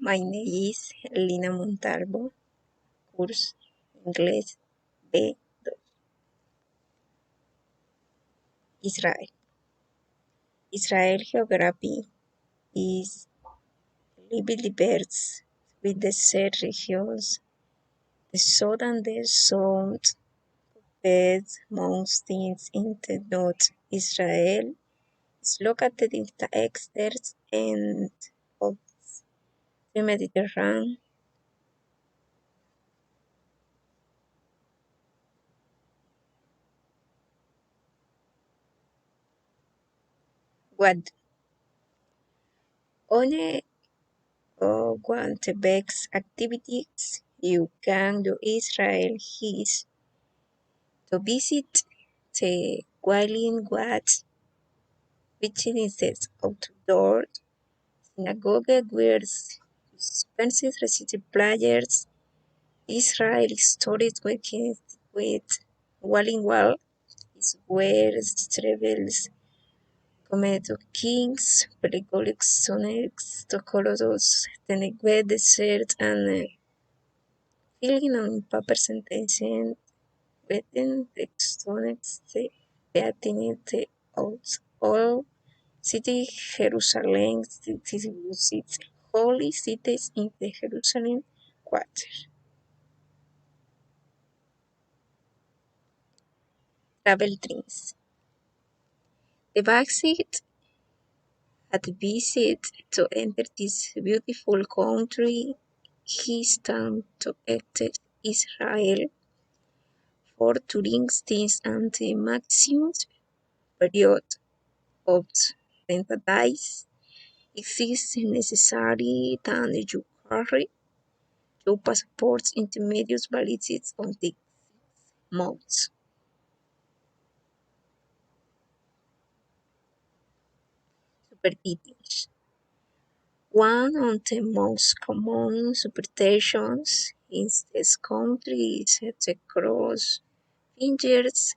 My name is Lina Montalvo, course Ingles B2. Israel. Israel geography is heavily diverse with desert regions, the south and the south, beds, mountains in the north. Israel is located in the eastern end of the Mediterranean. What only one of the best activities you can do Israel is to visit the Wailing Woods, which is outdoor synagogue where expensive recited players. Israel stories with Wailing Wall is where travels come kings, Pelegolic sonics, Tokolodos, Tenegwe desert, and feeling on paper sentencing written tectonics the all city Jerusalem city holy cities in the Jerusalem quarter. Travel dreams. The backseat at visit to enter this beautiful country is time to enter Israel for touring stays and the maximum period of 30 days. It is necessary that you carry your passports intermediate validity on the months. Superstitions. One of the most common superstitions in this country is the cross fingers.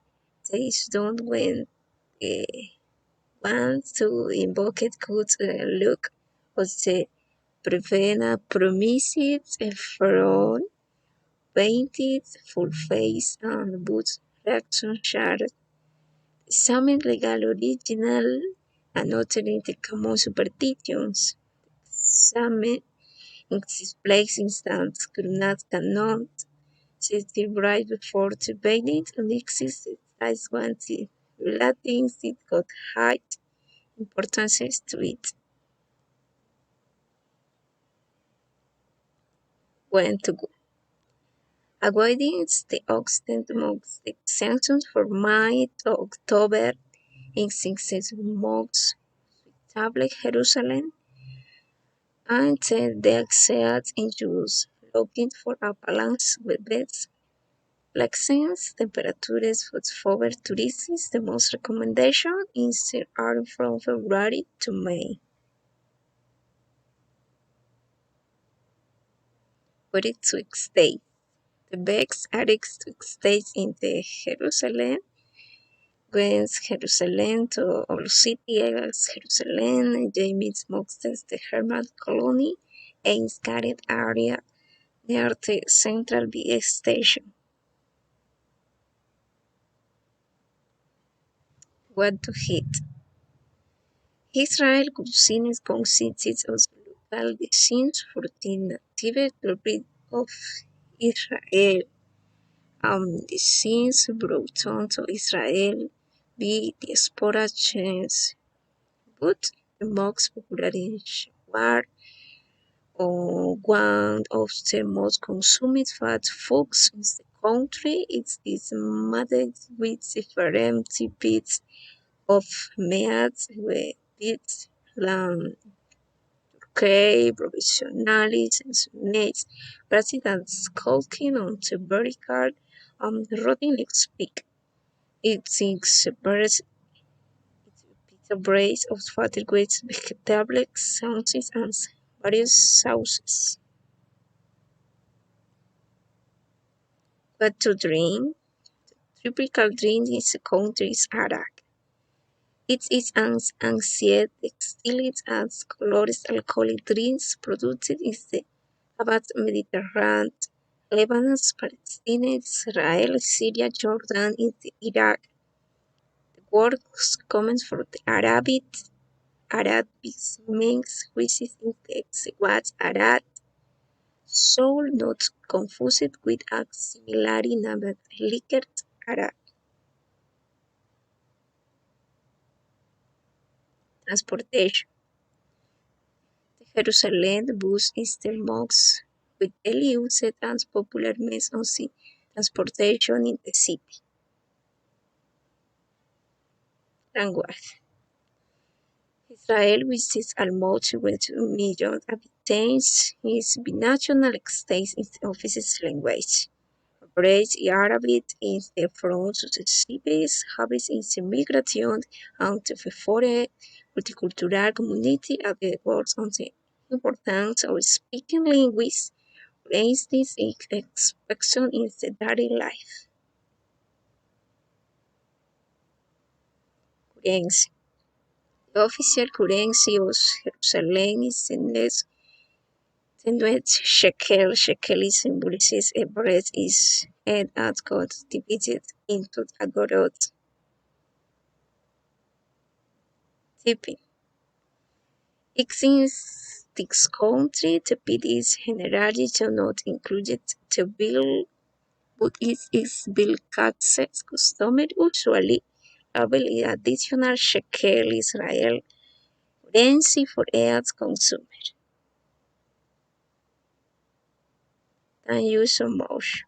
They don't want to invoke good luck or the prevent promises from painted full face and boots reaction shard. Some legal original and alternate common superstitions. Some displays instance criminals cannot sit right before the bailiff and exists as one Latin it got high importance to it. When to go. Avoiding the extent most exemptions for May to October in successive months tablet Jerusalem and the exit in use, looking for a balance with beds. Flexions temperatures for tourists the most recommendation is are from February to May. But it's to stay. The best are to stay in the Jerusalem West Jerusalem to Old City as Jerusalem, James Moses, the Herman Colony, and Scarlet area near the Central Big Station. What to eat? Israel cuisine consists of local dishes for the native people of Israel. The scenes brought to Israel by diaspora chains, but the most popular in Shawar one of the most consumed fast foods in the country. It is made with different types of meats, with beef, lamb, turkey, provisionalis, and snakes. President's cooking on the vertical rotting pig. It is a brace of fatty with vegetable sauces and various sauces. What to drink? Typical drink in the country is arak. It is an ancient distilled as colorless alcoholic drinks produced in the Arab Mediterranean, Lebanon, Palestine, Israel, Syria, Jordan, and Iraq. The word comes from the Arabic means which is in text was Arab, so not confused with a similarly named liquor Arab. Transportation. The Jerusalem bus is the most widely used and popular means of transportation in the city. Language. Israel, which is almost 2 million inhabitants, is binational state in the official language. Operates Arabic in the front successives habits in the migration and the foreign multicultural community at the words on the importance of speaking language raised this expression in the daily life. Currency. The official currency of Jerusalem is the net shekel. Shekel symbolizes a bread is and as God divided into agorot. Tipping. Since this country, the bid is generally not included to bill, but it is bill taxes customary usually level in additional shekel Israel currency for aid consumer. Thank you so much.